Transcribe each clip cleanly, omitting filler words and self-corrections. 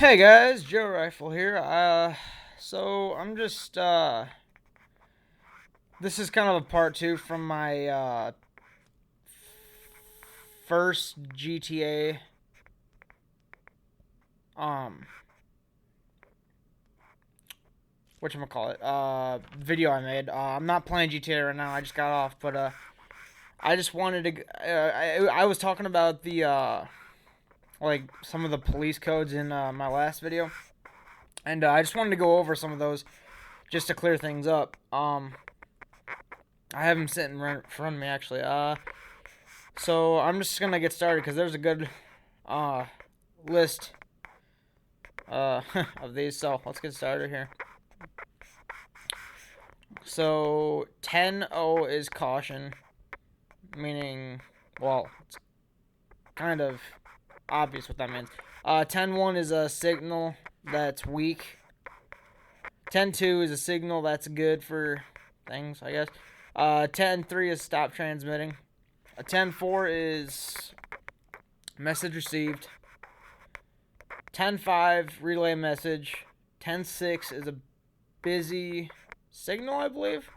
Hey guys, Joe Rifle here. So I'm just this is kind of a part two from my first GTA um whatchamacallit video I made. I'm not playing GTA right now. I just got off, but I just wanted to I was talking about the like some of the police codes in my last video, and I just wanted to go over some of those just to clear things up. I have them sitting right in front of me actually. So I'm just gonna get started because there's a good uh list of these. So let's get started here. So 10-0 is caution, meaning, well, it's kind of obvious what that means. 10-1 is a signal that's weak. 10-2 is a signal that's good for things, I guess. 10-3 is stop transmitting. A 10-4 is message received. 10-5 relay message. 10-6 is a busy signal, I believe.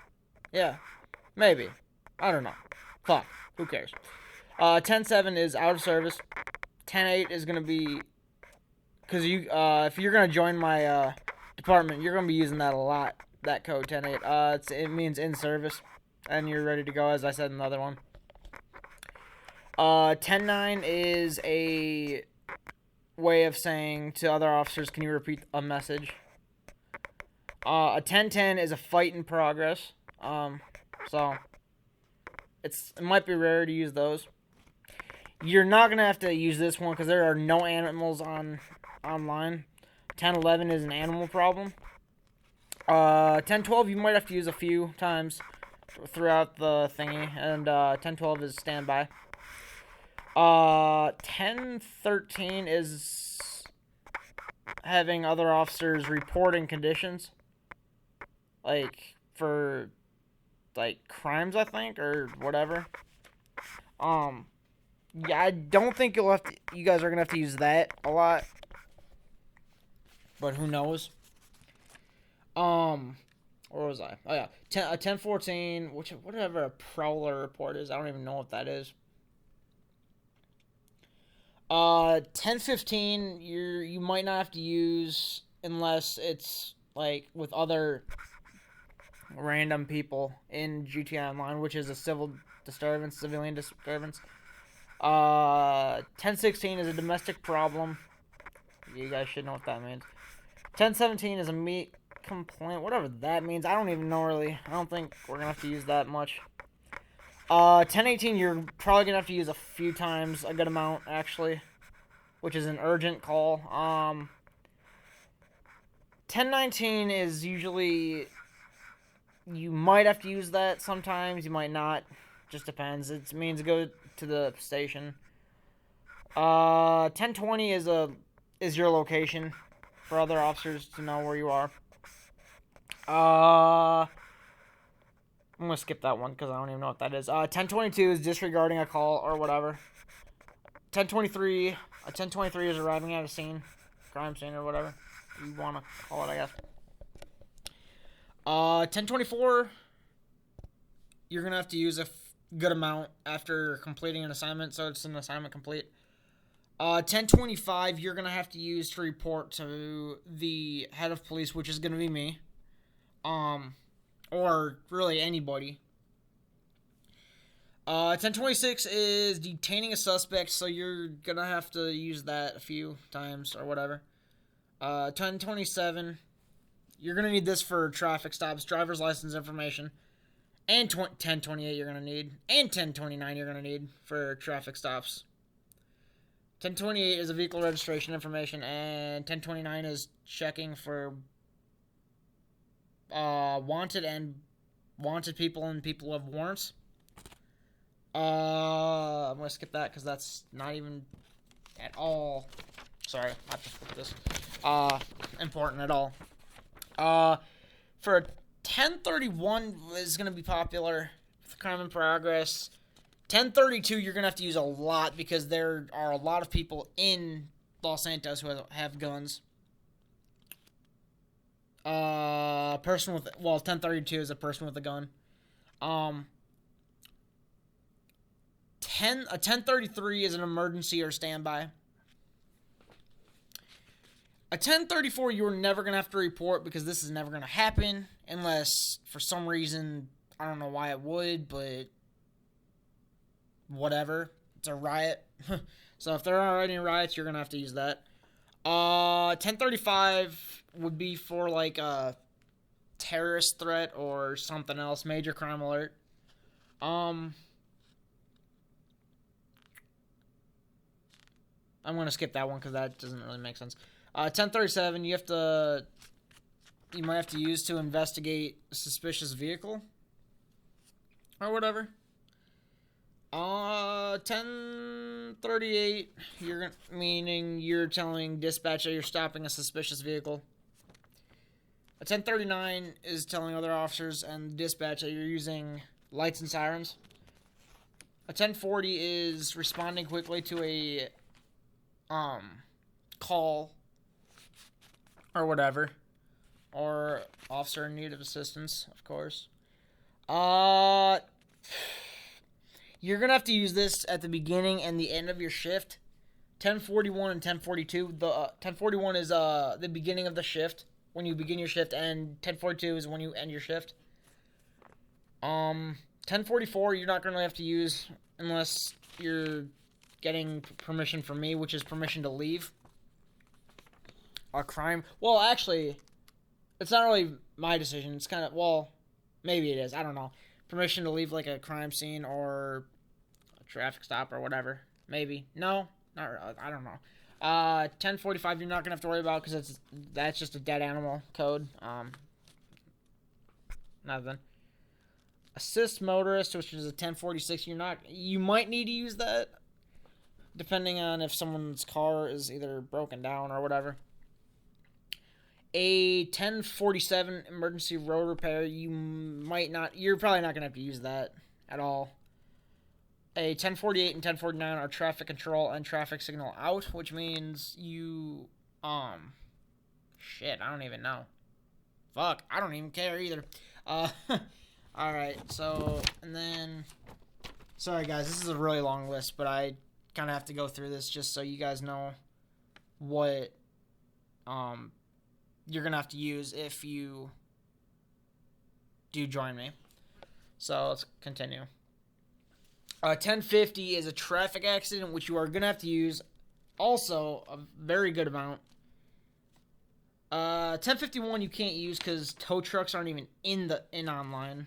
Yeah, maybe. I don't know. Fuck. Who cares? 10-7 is out of service. 10-8 is gonna be because if you're gonna join my department, you're gonna be using that a lot. That code 10-8. It means in service, and you're ready to go. As I said in the other one. 10-9 is a way of saying to other officers, "Can you repeat a message?" A 10-10 is a fight in progress. So it might be rare to use those. You're not gonna have to use this one because there are no animals online. 10-11 is an animal problem. 10-12 you might have to use a few times throughout the thingy, and 10-12 is standby. 10-13 is having other officers reporting conditions, like for like crimes, I think, or whatever. Yeah, I don't think you guys are gonna have to use that a lot, but who knows? Where was I? Oh yeah, 10-14, whatever a prowler report is. I don't even know what that is. 10-15, you might not have to use unless it's like with other random people in GTA Online, which is a civilian disturbance. 10-16 is a domestic problem. You guys should know what that means. 10-17 is a meat complaint, whatever that means. I don't even know really. I don't think we're gonna have to use that much. 10-18 you're probably gonna have to use a few times, a good amount actually, which is an urgent call. 10-19 is usually you might have to use that sometimes, you might not. Just depends. It means go to the station. 10-20 is your location for other officers to know where you are. I'm gonna skip that one because I don't even know what that is. 10-22 is disregarding a call or whatever. 10-23, 10-23 is arriving at a scene, crime scene or whatever you want to call it, I guess. 10-24, you're gonna have to use a good amount after completing an assignment, so it's an assignment complete. 10-25, you're gonna have to use to report to the head of police, which is gonna be me. Or really anybody. 10-26 is detaining a suspect, so you're gonna have to use that a few times or whatever. 10-27, you're gonna need this for traffic stops, driver's license information, and 10-28 you're gonna need, and 10-29 you're gonna need for traffic stops. 10-28 is a vehicle registration information, and 10-29 is checking for wanted people and people of warrants. I'm gonna skip that because that's not even at all. Sorry, I have to flip this. Important at all. For 10-31 is gonna be popular with crime in progress. 10-32 you're gonna have to use a lot because there are a lot of people in Los Santos who have guns. Person with, well, 1032 is a person with a gun. Um, 1033 is an emergency or standby. A 1034 you're never going to have to report because this is never going to happen unless for some reason, I don't know why it would, but whatever. It's a riot. So if there are any riots, you're going to have to use that. 1035 would be for like a terrorist threat or something else, major crime alert. I'm going to skip that one because that doesn't really make sense. 1037, you might have to use to investigate a suspicious vehicle or whatever. 1038, meaning you're telling dispatch that you're stopping a suspicious vehicle. A 1039 is telling other officers and dispatch that you're using lights and sirens. A 1040 is responding quickly to a call or whatever, or officer in need of assistance, of course. You're gonna have to use this at the beginning and the end of your shift. 1041 and 1042. The 1041 is the beginning of the shift when you begin your shift, and 1042 is when you end your shift. 1044 you're not gonna have to use unless you're getting permission from me, which is permission to leave a crime. Well, actually, it's not really my decision. It's kind of, well, maybe it is. I don't know. Permission to leave like a crime scene or a traffic stop or whatever. Maybe. No, not really. I don't know. 1045 you're not gonna have to worry about because that's just a dead animal code. Nothing. Assist motorist, which is a 1046. You might need to use that depending on if someone's car is either broken down or whatever. A 1047 emergency road repair, you're probably not going to have to use that at all. A 1048 and 1049 are traffic control and traffic signal out, which means shit, I don't even know. Fuck, I don't even care either. Alright, so, and then, sorry guys, this is a really long list, but I kind of have to go through this just so you guys know what, you're going to have to use if you do join me. So let's continue. 1050 is a traffic accident, which you are going to have to use also a very good amount. 1051 you can't use because tow trucks aren't even in online.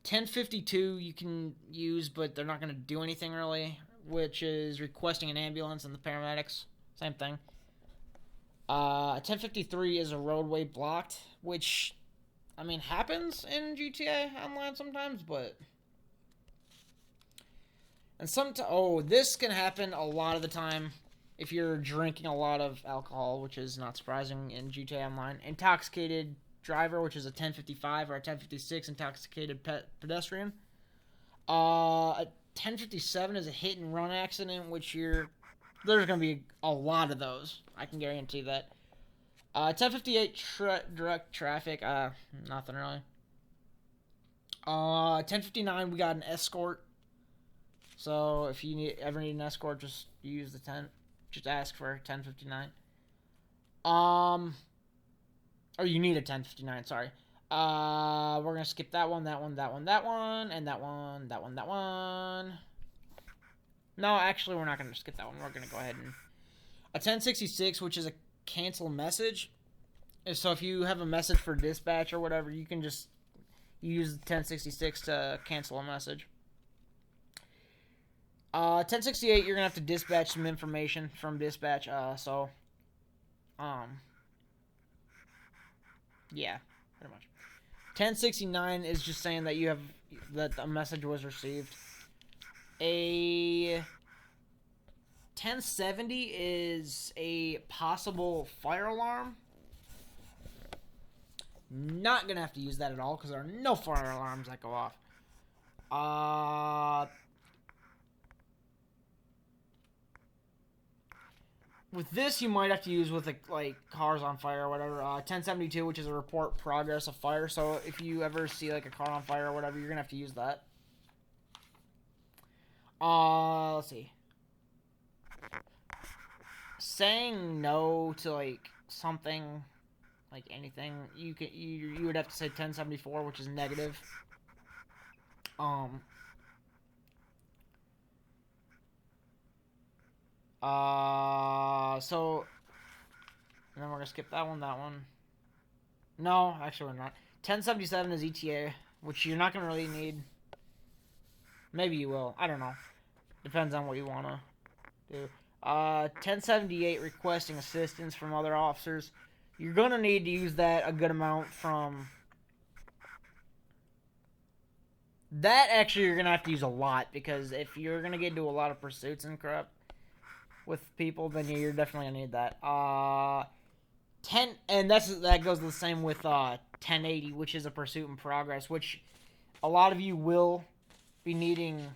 1052 you can use, but they're not going to do anything really, which is requesting an ambulance and the paramedics. Same thing. 1053 is a roadway blocked, which, I mean, happens in GTA Online sometimes, but... And this can happen a lot of the time if you're drinking a lot of alcohol, which is not surprising in GTA Online. Intoxicated driver, which is a 1055, or a 1056, intoxicated pedestrian. A 1057 is a hit and run accident, which there's going to be a lot of those. I can guarantee that. 1058 direct traffic. Nothing really. 1059 we got an escort. So if you ever need an escort, just use the 10. Just ask for 1059. Or you need a 1059. Sorry. We're gonna skip that one, and that one. No, actually, we're not gonna skip that one. We're gonna go ahead and a 1066, which is a cancel message. So if you have a message for dispatch or whatever, you can just use the 1066 to cancel a message. 1068, you're gonna have to dispatch some information from dispatch. Yeah, pretty much. 1069 is just saying that that a message was received. A 1070 is a possible fire alarm. Not gonna have to use that at all because there are no fire alarms that go off. 1071 with this, you might have to use with like cars on fire or whatever. 1072, which is a report progress of fire. So if you ever see like a car on fire or whatever, you're gonna have to use that. Let's see. Saying no to like something, like anything, you would have to say 1074, which is negative. So, and then we're gonna skip that one. No, actually we're not. 1077 is ETA, which you're not gonna really need. Maybe you will. I don't know. Depends on what you wanna do. 1078 requesting assistance from other officers. You're gonna need to use that a good amount from. That actually you're gonna have to use a lot, because if you're gonna get into a lot of pursuits and crap with people, then you're definitely gonna need that. 10, and that goes the same with 1080, which is a pursuit in progress, which a lot of you will be needing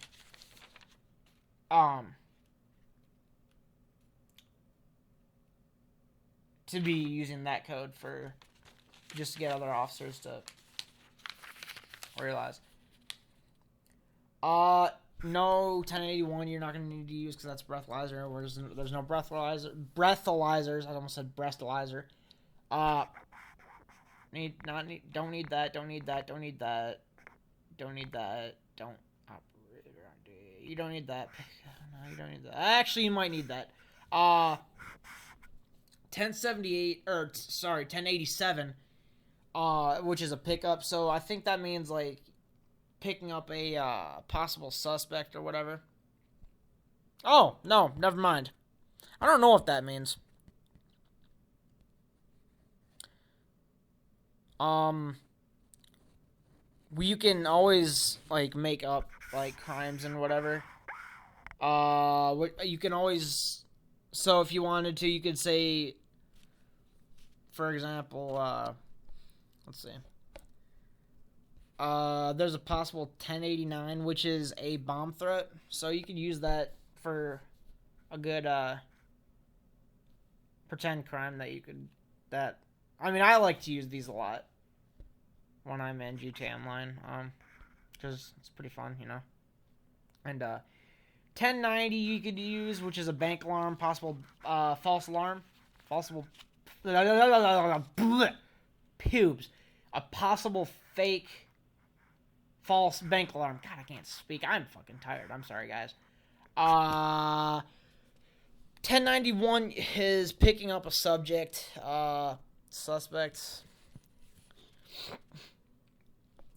to be using that code for just to get other officers to realize. No, 1081 you're not going to need to use because that's breathalyzer. There's no breathalyzers. I almost said breastalizer. Don't need that. You don't need that. No, you don't need that. Actually, you might need that. 1087, which is a pickup. So I think that means like picking up a possible suspect or whatever. Oh, no, never mind. I don't know what that means. You can always like make up like crimes and whatever. You can always, so if you wanted to, you could say, for example, let's see. There's a possible 1089, which is a bomb threat. So you could use that for a good pretend crime I I like to use these a lot when I'm in GTA Online, because it's pretty fun, you know. And 1090 you could use, which is a bank alarm, possible false alarm, pubes, a possible fake false bank alarm. God, I can't speak. I'm fucking tired. I'm sorry, guys. 1091 is picking up a suspect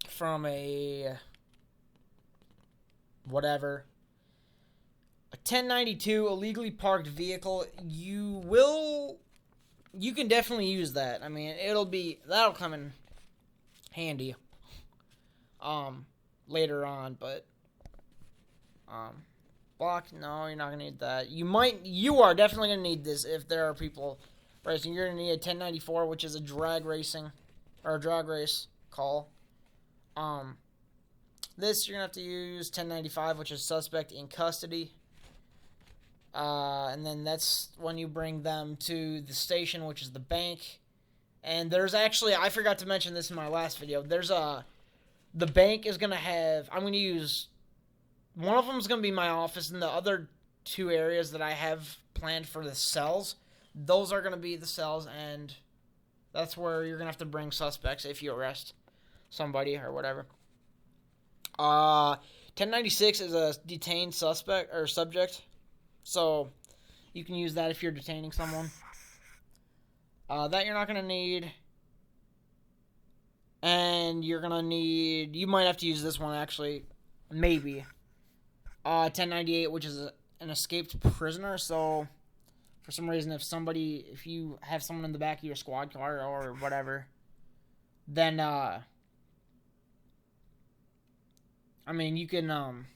from a whatever. A 1092 illegally parked vehicle. You can definitely use that. I mean, that'll come in handy later on, but block, no, you're not gonna need that. You are definitely gonna need this if there are people racing. You're gonna need a 1094, which is a drag race call. This you're gonna have to use 1095, which is suspect in custody. And then that's when you bring them to the station, which is the bank. And there's actually, I forgot to mention this in my last video. The bank is gonna have, I'm gonna use, one of them is gonna be my office, and the other two areas that I have planned for the cells, those are gonna be the cells, and that's where you're gonna have to bring suspects if you arrest somebody or whatever. 1096 is a detained suspect or subject, so you can use that if you're detaining someone. That you're not gonna need. And you might have to use this one actually, maybe. 1098, which is an escaped prisoner. So, for some reason, if you have someone in the back of your squad car or whatever, then, you can,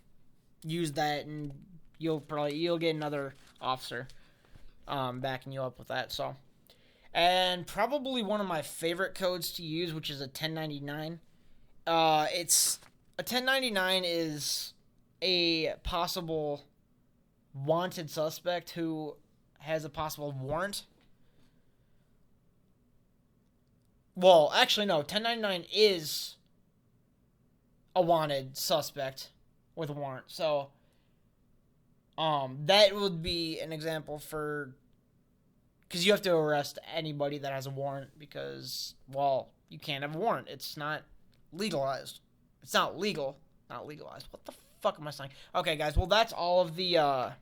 use that, and you'll get another officer, backing you up with that, so. And probably one of my favorite codes to use, which is a 1099. A 1099 is a possible wanted suspect who has a possible warrant. Well, actually, no. 1099 is a wanted suspect with a warrant. So, that would be an example for... Because you have to arrest anybody that has a warrant because, well, you can't have a warrant. It's not legalized. It's not legal. Not legalized. What the fuck am I saying? Okay, guys. Well, that's all of the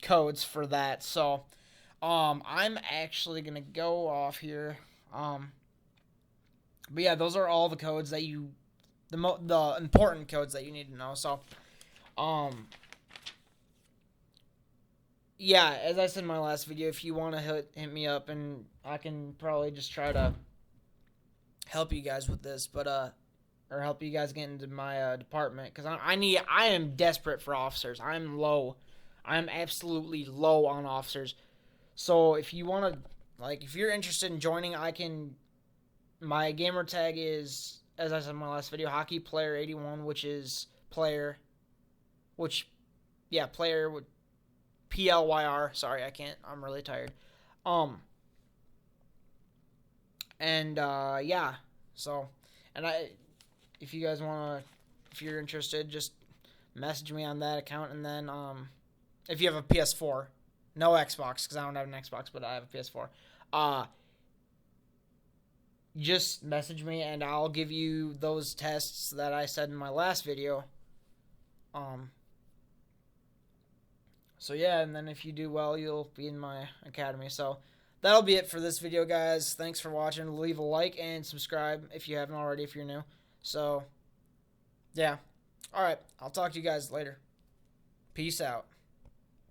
codes for that. So, I'm actually going to go off here. But yeah, those are all the codes that you... The important codes that you need to know. So, yeah, as I said in my last video, if you want to hit me up, and I can probably just try to help you guys with this, but or help you guys get into my department, because I am desperate for officers. I'm low. I'm absolutely low on officers. So if you want to, like, if you're interested in joining, my gamer tag is, as I said in my last video, Hockey Player 81, which is player with PLYR. Sorry, I'm really tired. Yeah. So, if you guys if you're interested, just message me on that account, and then, if you have a PS4, no Xbox, because I don't have an Xbox, but I have a PS4, just message me, and I'll give you those tests that I said in my last video. So yeah, and then if you do well, you'll be in my academy. So that'll be it for this video, guys. Thanks for watching. Leave a like and subscribe if you haven't already, if you're new. So, yeah. Alright, I'll talk to you guys later. Peace out.